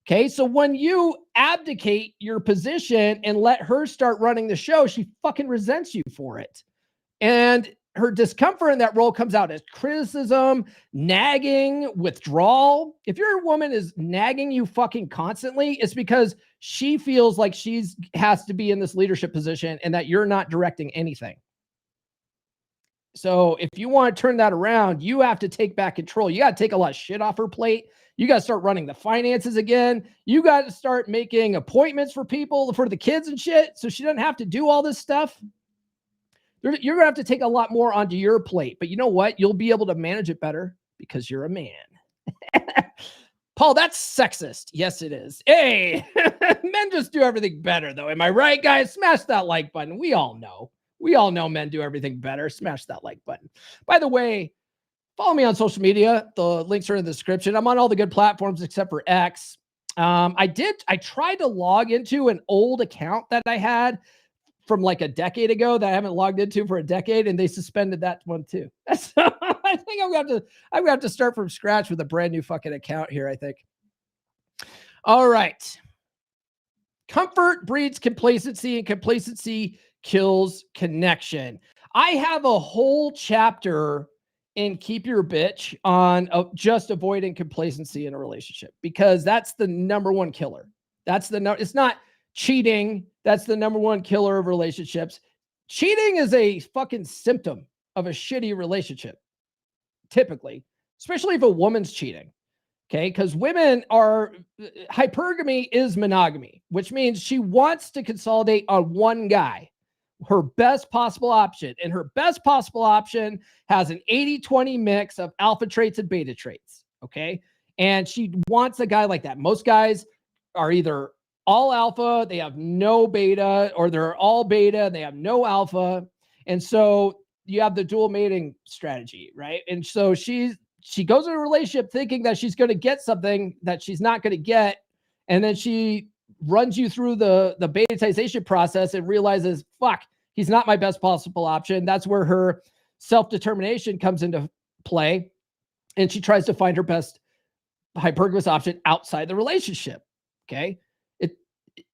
Okay. So when you abdicate your position and let her start running the show, she fucking resents you for it. And her discomfort in that role comes out as criticism, nagging, withdrawal. If your woman is nagging you fucking constantly, it's because she feels like has to be in this leadership position and that you're not directing anything. So if you want to turn that around, you have to take back control. You got to take a lot of shit off her plate. You got to start running the finances again. You got to start making appointments for people, for the kids and shit, so she doesn't have to do all this stuff. You're going to have to take a lot more onto your plate. But you know what? You'll be able to manage it better because you're a man. Paul, that's sexist. Yes, it is. Hey, men just do everything better, though. Am I right, guys? Smash that like button. We all know. We all know men do everything better. Smash that like button. By the way, follow me on social media. The links are in the description. I'm on all the good platforms except for X. I tried to log into an old account that I had from like a decade ago that I haven't logged into for a decade, and they suspended that one too. So I think I'm going to have to start from scratch with a brand new fucking account here, I think. All right. Comfort breeds complacency, and complacency kills connection. I have a whole chapter in Keep Your Bitch on just avoiding complacency in a relationship, because that's the number one killer. It's not cheating. That's the number one killer of relationships. Cheating is a fucking symptom of a shitty relationship, typically, especially if a woman's cheating. Okay, because hypergamy is monogamy, which means she wants to consolidate on one guy, her best possible option. And her best possible option has an 80-20 mix of alpha traits and beta traits. Okay, and she wants a guy like that. Most guys are either all alpha, they have no beta, or they're all beta, they have no alpha. And so you have the dual mating strategy, right? And so she goes in a relationship thinking that she's going to get something that she's not going to get. And then she runs you through the betatization process and realizes, fuck, he's not my best possible option. That's where her self-determination comes into play. And she tries to find her best hypergamous option outside the relationship. Okay.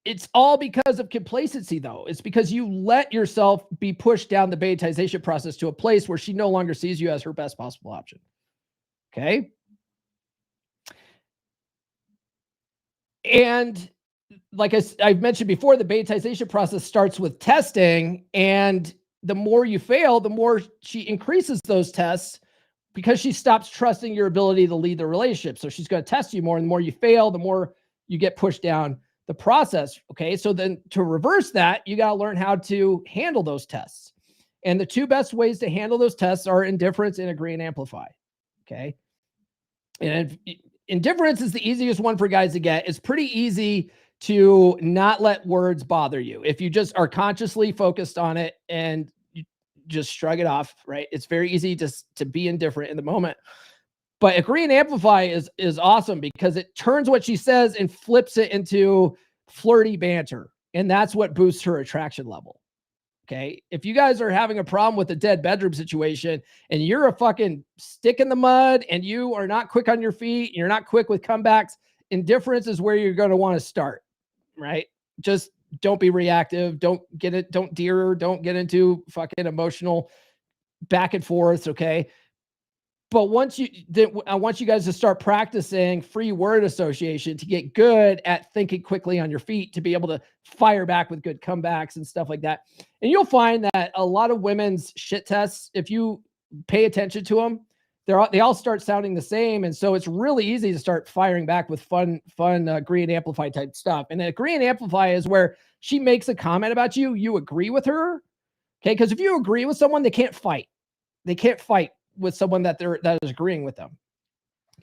It's all because of complacency, though. It's because you let yourself be pushed down the betatization process to a place where she no longer sees you as her best possible option. Okay. And like I've mentioned before, the betatization process starts with testing. And the more you fail, the more she increases those tests, because she stops trusting your ability to lead the relationship. So she's going to test you more. And the more you fail, the more you get pushed down the process. Okay. So then to reverse that, you got to learn how to handle those tests. And the two best ways to handle those tests are indifference and agree and amplify. Okay. And indifference is the easiest one for guys to get. It's pretty easy to not let words bother you if you just are consciously focused on it and you just shrug it off, right? It's very easy to be indifferent in the moment. But agree and amplify is awesome, because it turns what she says and flips it into flirty banter. And that's what boosts her attraction level. Okay. If you guys are having a problem with a dead bedroom situation and you're a fucking stick in the mud and you are not quick on your feet, and you're not quick with comebacks, indifference is where you're going to want to start, right? Just don't be reactive. Don't dear her. Don't get into fucking emotional back and forth. Okay. But I want you guys to start practicing free word association to get good at thinking quickly on your feet, to be able to fire back with good comebacks and stuff like that. And you'll find that a lot of women's shit tests, if you pay attention to them, they all start sounding the same. And so it's really easy to start firing back with fun agree and amplify type stuff. And agree and amplify is where she makes a comment about you, you agree with her. Okay. Because if you agree with someone, they can't fight. They can't fight with someone that is agreeing with them.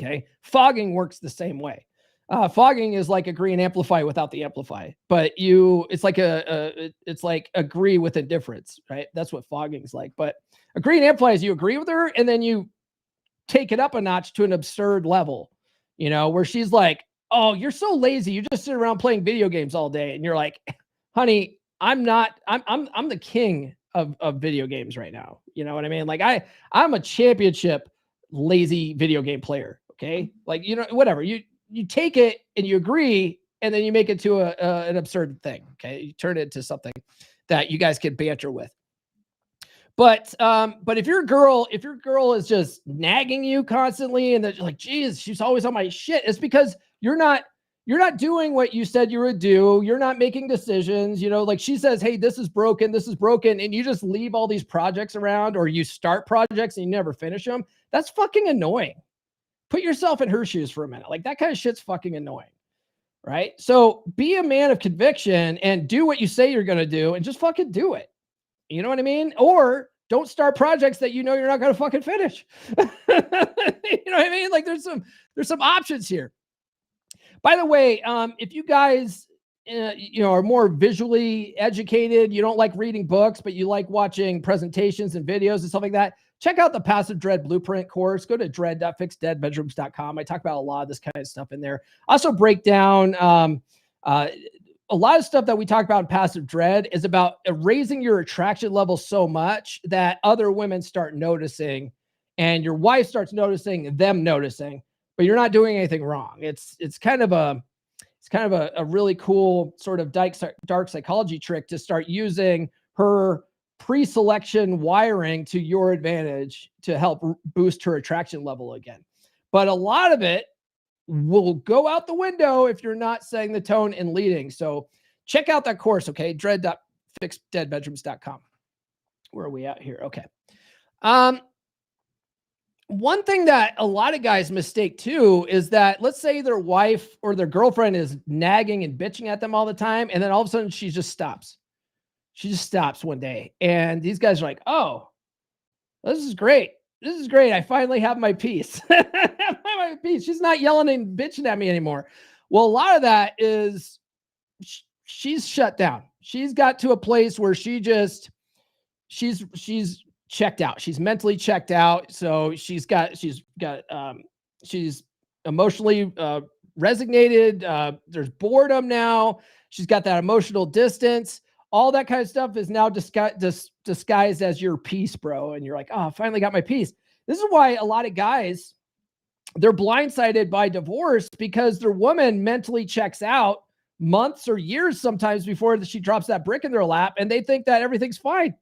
Okay. Fogging works the same way. Fogging is like agree and amplify without the amplify, but it's like agree with indifference, right? That's what fogging is like. But agree and amplify is you agree with her and then you take it up a notch to an absurd level, where she's like, oh, you're so lazy. You just sit around playing video games all day. And you're like, honey, I'm the king of video games right now. You know what I mean? Like I'm a championship lazy video game player. Okay. Like, whatever you take it and you agree, and then you make it to an absurd thing. Okay. You turn it into something that you guys can banter with. But if your girl is just nagging you constantly and they're like, geez, she's always on my shit, it's because you're not doing what you said you would do. You're not making decisions. Like she says, hey, this is broken. And you just leave all these projects around, or you start projects and you never finish them. That's fucking annoying. Put yourself in her shoes for a minute. Like that kind of shit's fucking annoying. Right? So be a man of conviction and do what you say you're going to do and just fucking do it. You know what I mean? Or don't start projects that you're not going to fucking finish. You know what I mean? Like there's some options here. By the way, if you guys are more visually educated, you don't like reading books, but you like watching presentations and videos and stuff like that, check out the Passive Dread Blueprint course. Go to dread.fixdeadbedrooms.com. I talk about a lot of this kind of stuff in there. I also break down a lot of stuff that we talk about in Passive Dread is about raising your attraction level so much that other women start noticing and your wife starts noticing them noticing, but you're not doing anything wrong. It's kind of a really cool sort of dark psychology trick to start using her pre-selection wiring to your advantage to help boost her attraction level again. But a lot of it will go out the window if you're not setting the tone and leading. So check out that course, okay? dread.fixdeadbedrooms.com. Where are we at here? Okay. One thing that a lot of guys mistake too is that, let's say their wife or their girlfriend is nagging and bitching at them all the time, and then all of a sudden she just stops. She just stops one day, and these guys are like, oh, this is great. This is great. I finally have my peace. My peace. She's not yelling and bitching at me anymore. Well, a lot of that is she's shut down. She's got to a place where she's checked out. She's mentally checked out. So she's emotionally resignated. There's boredom now. She's got that emotional distance. All that kind of stuff is now disguised as your peace, bro. And you're like, oh, I finally got my peace. This is why a lot of guys, they're blindsided by divorce because their woman mentally checks out months or years sometimes before she drops that brick in their lap, and they think that everything's fine.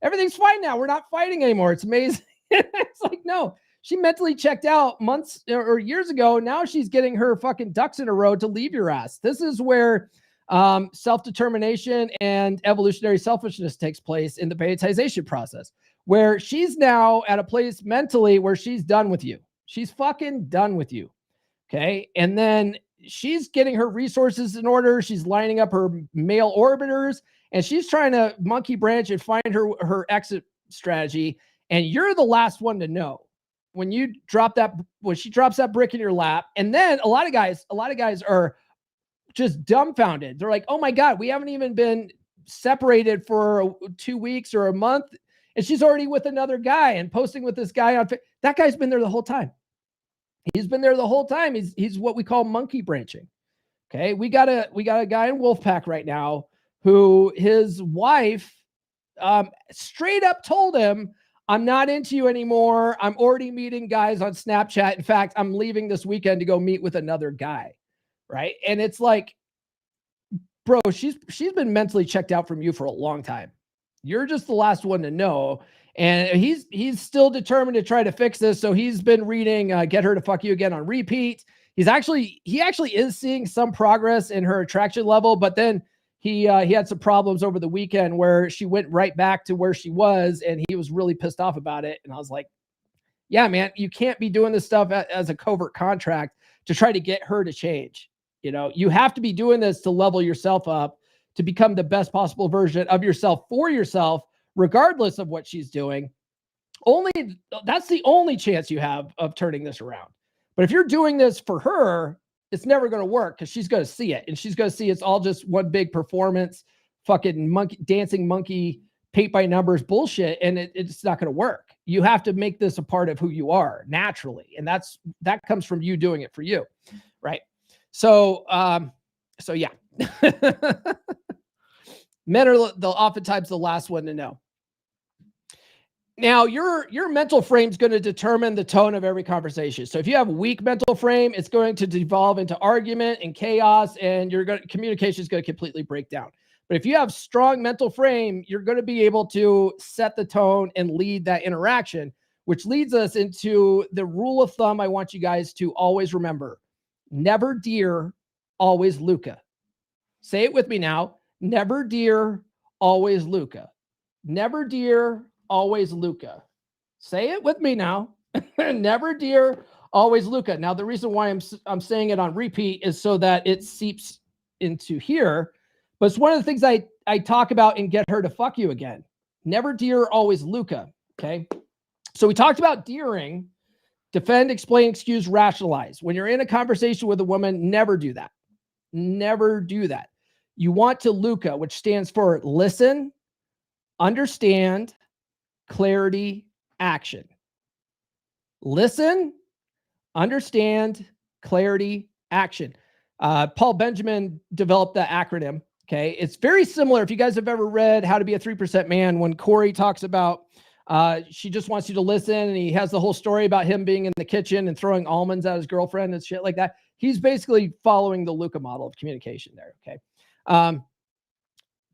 Everything's fine now. We're not fighting anymore. It's amazing. It's like, no, she mentally checked out months or years ago. Now she's getting her fucking ducks in a row to leave your ass. This is where self-determination and evolutionary selfishness takes place in the betaization process, where she's now at a place mentally where she's done with you. She's fucking done with you. Okay. And then she's getting her resources in order. She's lining up her male orbiters, and she's trying to monkey branch and find her exit strategy. And you're the last one to know when she drops that brick in your lap. And then a lot of guys are just dumbfounded. They're like, oh my God, we haven't even been separated for 2 weeks or a month, and she's already with another guy and posting with this guy on that guy's been there the whole time. He's been there the whole time. He's what we call monkey branching. Okay. We got a guy in Wolfpack right now who his wife straight up told him, I'm not into you anymore. I'm already meeting guys on Snapchat. In fact, I'm leaving this weekend to go meet with another guy. Right. And it's like, bro, she's been mentally checked out from you for a long time. You're just the last one to know. And he's still determined to try to fix this. So he's been reading Get Her to Fuck You Again on repeat. He actually is seeing some progress in her attraction level, but then he had some problems over the weekend where she went right back to where she was, and he was really pissed off about it. And I was like, yeah, man, you can't be doing this stuff as a covert contract to try to get her to change. You know, you have to be doing this to level yourself up, to become the best possible version of yourself for yourself, regardless of what she's doing. That's the only chance you have of turning this around. But if you're doing this for her, it's never going to work, because she's going to see it, and she's going to see it's all just one big performance, fucking dancing monkey, paint by numbers bullshit, and it's not going to work. You have to make this a part of who you are naturally, and that comes from you doing it for you, right? So yeah. Men are oftentimes the last one to know. Now, your mental frame is going to determine the tone of every conversation. So if you have a weak mental frame, it's going to devolve into argument and chaos, and communication is going to completely break down. But if you have strong mental frame, you're going to be able to set the tone and lead that interaction, which leads us into the rule of thumb I want you guys to always remember. Never dear, always Luca. Say it with me now. Never dear, always Luca. Never dear, always Luca. Say it with me now. Never dear, always Luca. Now, the reason why I'm saying it on repeat is so that it seeps into here. But it's one of the things I talk about in Get Her to Fuck You Again. Never dear, always Luca. Okay. So we talked about deering. Defend, explain, excuse, rationalize. When you're in a conversation with a woman, never do that. Never do that. You want to Luca, which stands for listen, understand, clarity, action. Listen, understand, clarity, action. Paul Benjamin developed the acronym. Okay. It's very similar. If you guys have ever read How to Be a 3% Man, when Corey talks about she just wants you to listen, and he has the whole story about him being in the kitchen and throwing almonds at his girlfriend and shit like that. He's basically following the Luca model of communication there. Okay.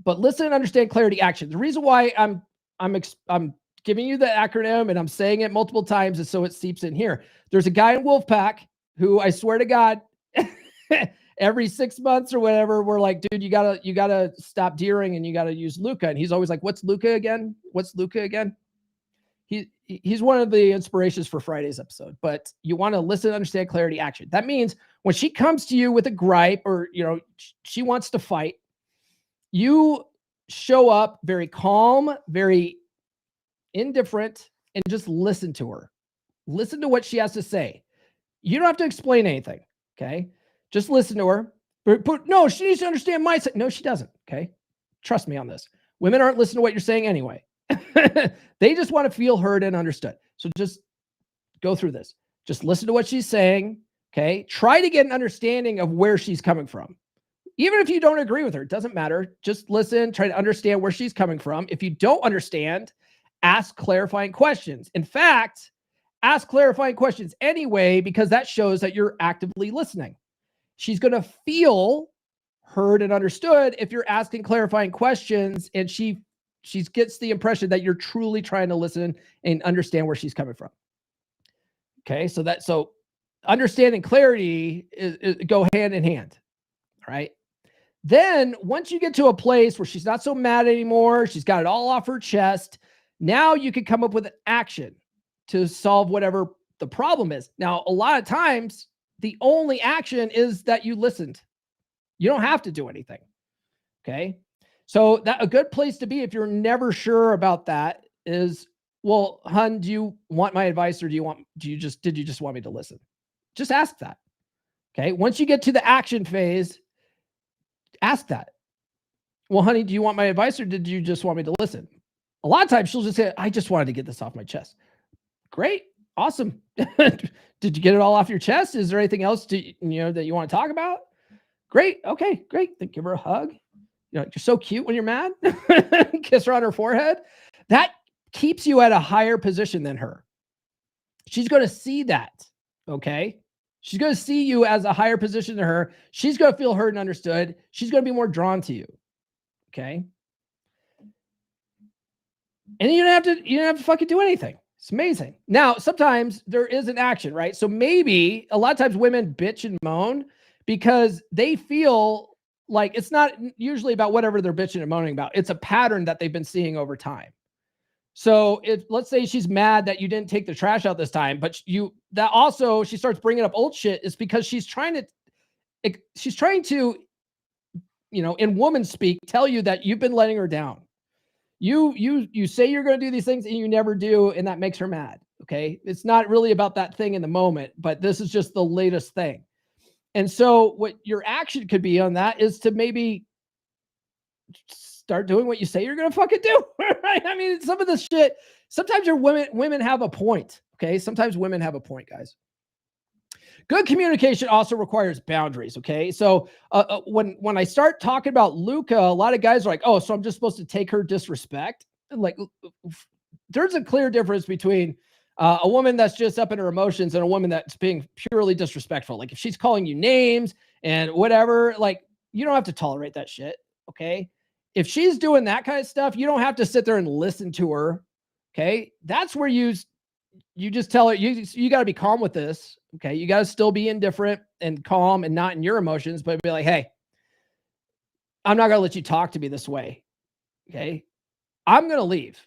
But listen, understand, clarity, action. The reason why I'm giving you the acronym and I'm saying it multiple times is so it seeps in here. There's a guy in Wolfpack who, I swear to God, every 6 months or whatever, we're like, dude, you gotta stop deering and you gotta use Luca. And he's always like, what's Luca again? What's Luca again? He's one of the inspirations for Friday's episode. But you want to listen, understand, clarity, action. That means when she comes to you with a gripe, or she wants to fight, you show up very calm, very indifferent, and just listen to her. Listen to what she has to say. You don't have to explain anything. Okay. Just listen to her. But no, she needs to understand my side. No, she doesn't. Okay. Trust me on this. Women aren't listening to what you're saying anyway. They just want to feel heard and understood. So just go through this. Just listen to what she's saying. Okay. Try to get an understanding of where she's coming from. Even if you don't agree with her, it doesn't matter. Just listen, try to understand where she's coming from. If you don't understand, ask clarifying questions. In fact, ask clarifying questions anyway, because that shows that you're actively listening. She's going to feel heard and understood if you're asking clarifying questions, and she gets the impression that you're truly trying to listen and understand where she's coming from. Okay, so understanding clarity go hand in hand. All right. Then once you get to a place where she's not so mad anymore, she's got it all off her chest, now you can come up with an action to solve whatever the problem is. Now, a lot of times, the only action is that you listened. You don't have to do anything. Okay. So that a good place to be if you're never sure about that is, well, hun, do you want my advice, or did you just want me to listen? Just ask that. Okay. Once you get to the action phase, ask that. Well, honey, do you want my advice, or did you just want me to listen? A lot of times she'll just say, I just wanted to get this off my chest. Great. Awesome. Did you get it all off your chest? Is there anything else that you want to talk about? Great. Okay, great. Then give her a hug. You're so cute when you're mad. Kiss her on her forehead. That keeps you at a higher position than her. She's going to see that. Okay. She's going to see you as a higher position than her. She's going to feel heard and understood. She's going to be more drawn to you. Okay. And you don't have to fucking do anything. It's amazing. Now, sometimes there is an action, right? So maybe a lot of times women bitch and moan because they feel like it's not usually about whatever they're bitching and moaning about. It's a pattern that they've been seeing over time. So if, let's say she's mad that you didn't take the trash out this time, but she starts bringing up old shit, is because she's trying to, in woman speak, tell you that you've been letting her down. You say you're going to do these things and you never do, and that makes her mad. Okay. It's not really about that thing in the moment, but this is just the latest thing. And so what your action could be on that is to maybe start doing what you say you're going to fucking do. Right? I mean, some of this shit, sometimes women have a point. Okay. Sometimes women have a point, guys. Good communication also requires boundaries. Okay. So when I start talking about Luca, a lot of guys are like, oh, so I'm just supposed to take her disrespect. Like, there's a clear difference between a woman that's just up in her emotions and a woman that's being purely disrespectful. Like if she's calling you names and whatever, like you don't have to tolerate that shit. Okay. If she's doing that kind of stuff, you don't have to sit there and listen to her. Okay. That's where you just tell her, you got to be calm with this. Okay. You got to still be indifferent and calm and not in your emotions, but be like, hey, I'm not going to let you talk to me this way. Okay. I'm going to leave.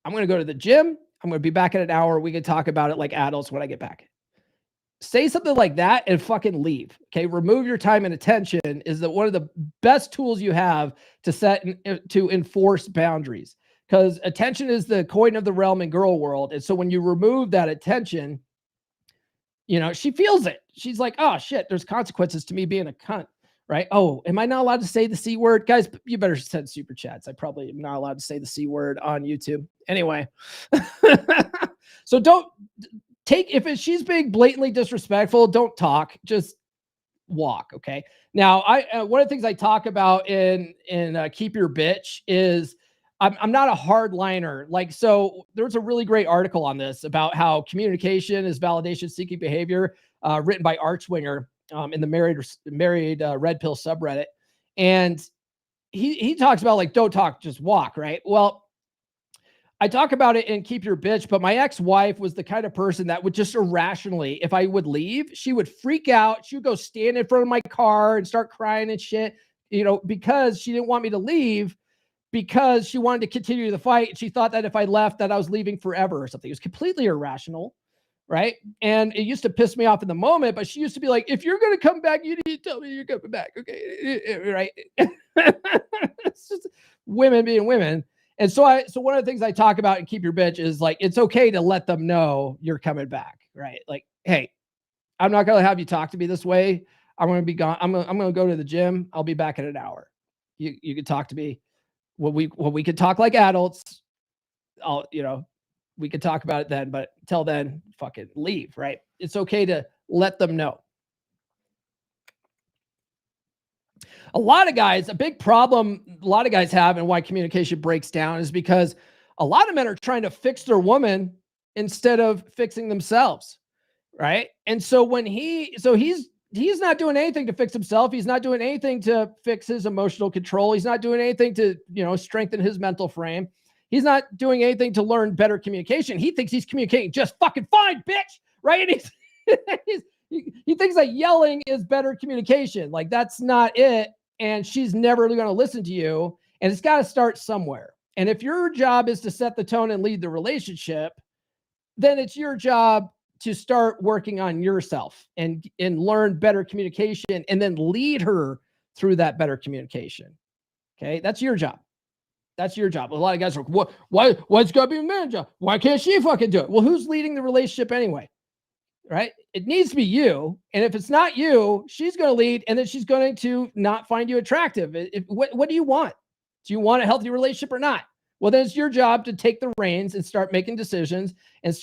I'm going to go to the gym. I'm going to be back in an hour. We can talk about it like adults when I get back. Say something like that and fucking leave. Okay. Remove your time and attention is one of the best tools you have to enforce boundaries, because attention is the coin of the realm in girl world. And so when you remove that attention, she feels it. She's like, oh shit, there's consequences to me being a cunt, right? Oh, am I not allowed to say the C word? Guys, you better send super chats. I probably am not allowed to say the C word on YouTube. Anyway. So don't take, if she's being blatantly disrespectful, don't talk, just walk. Okay. Now, one of the things I talk about in Keep Your Bitch is I'm not a hardliner. Like, so there's a really great article on this about how communication is validation seeking behavior, written by Archwinger, in the married red pill subreddit. And he talks about, like, don't talk, just walk. Right. Well, I talk about it in Keep Your Bitch, but my ex-wife was the kind of person that would just irrationally, if I would leave, she would freak out. She would go stand in front of my car and start crying and shit, because she didn't want me to leave, because she wanted to continue the fight. She thought that if I left, that I was leaving forever or something. It was completely irrational, right? And it used to piss me off in the moment, but she used to be like, if you're going to come back, you need to tell me you're coming back, okay? Right? It's just women being women. And so one of the things I talk about in Keep Your Bitch is, like, it's okay to let them know you're coming back, right? Like, hey, I'm not going to have you talk to me this way. I'm going to be gone. I'm going to go to the gym. I'll be back in an hour. You can talk to me. We could talk like adults. We could talk about it then, but till then, fucking leave, right? It's okay to let them know. A big problem a lot of guys have, and why communication breaks down, is because a lot of men are trying to fix their woman instead of fixing themselves, right? And so he's not doing anything to fix himself. He's not doing anything to fix his emotional control. He's not doing anything to, strengthen his mental frame. He's not doing anything to learn better communication. He thinks he's communicating just fucking fine, bitch, right? And he thinks that yelling is better communication. Like, that's not it. And she's never going to listen to you. And it's got to start somewhere. And if your job is to set the tone and lead the relationship, then it's your job to start working on yourself and learn better communication, and then lead her through that better communication. Okay. That's your job. That's your job. A lot of guys are like, why's got to be a man's job? Why can't she fucking do it? Well, who's leading the relationship anyway? Right? It needs to be you. And if it's not you, she's going to lead, and then she's going to not find you attractive. What do you want? Do you want a healthy relationship or not? Well, then it's your job to take the reins and start making decisions and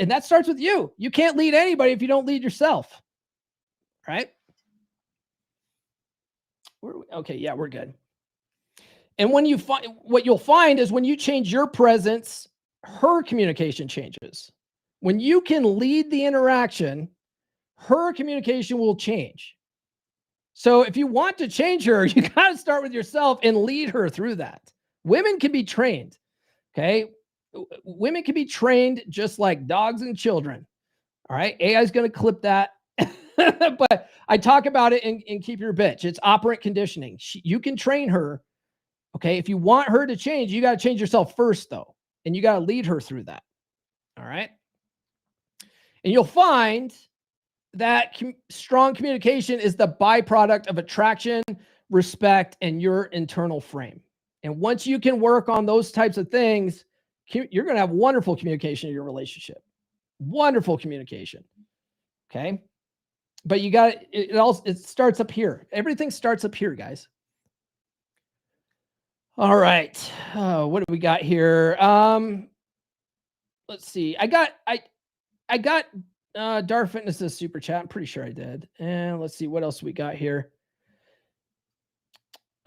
that starts with you. You can't lead anybody if you don't lead yourself. Right? Okay. Yeah, we're good. And what you'll find is, when you change your presence, her communication changes. When you can lead the interaction, her communication will change. So if you want to change her, you got to start with yourself and lead her through that. Women can be trained. Okay. Women can be trained just like dogs and children. All right. AI is going to clip that. But I talk about it in Keep Your Bitch. It's operant conditioning. You can train her. Okay. If you want her to change, you got to change yourself first, though. And you got to lead her through that. All right. And you'll find that strong communication is the byproduct of attraction, respect, and your internal frame. And once you can work on those types of things, you're going to have wonderful communication in your relationship. Wonderful communication. Okay. But it starts up here. Everything starts up here, guys. All right. What do we got here? Let's see. I got Dar Fitness's super chat. I'm pretty sure I did. And let's see what else we got here.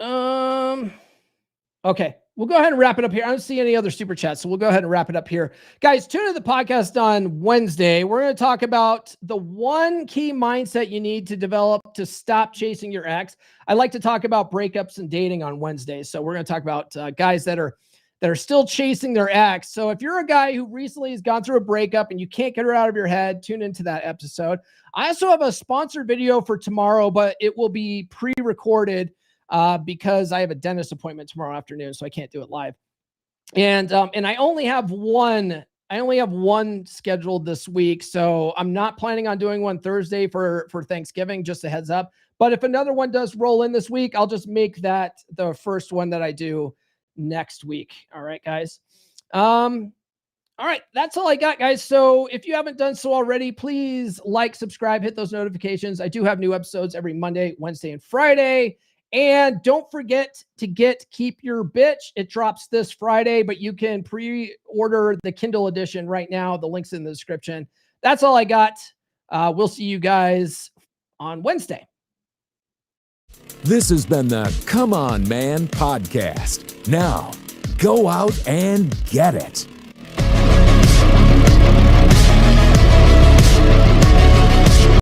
Okay. We'll go ahead and wrap it up here. I don't see any other super chats, so we'll go ahead and wrap it up here. Guys, tune in to the podcast on Wednesday. We're going to talk about the one key mindset you need to develop to stop chasing your ex. I like to talk about breakups and dating on Wednesday. So we're going to talk about guys that are still chasing their ex. So if you're a guy who recently has gone through a breakup and you can't get her out of your head, tune into that episode. I also have a sponsored video for tomorrow, but it will be pre-recorded because I have a dentist appointment tomorrow afternoon, so I can't do it live. And I only have one scheduled this week, so I'm not planning on doing one Thursday for Thanksgiving, just a heads up. But if another one does roll in this week, I'll just make that the first one that I do next week. All right, guys. All right, that's all I got, guys. So if you haven't done so already, please like, subscribe, hit those notifications. I do have new episodes every Monday, Wednesday, and Friday. And don't forget to get Keep Your Bitch. It drops this Friday, but you can pre-order the Kindle edition right now. The link's in the description. That's all I got. We'll see you guys on Wednesday. This has been the Come On Man podcast. Now, go out and get it.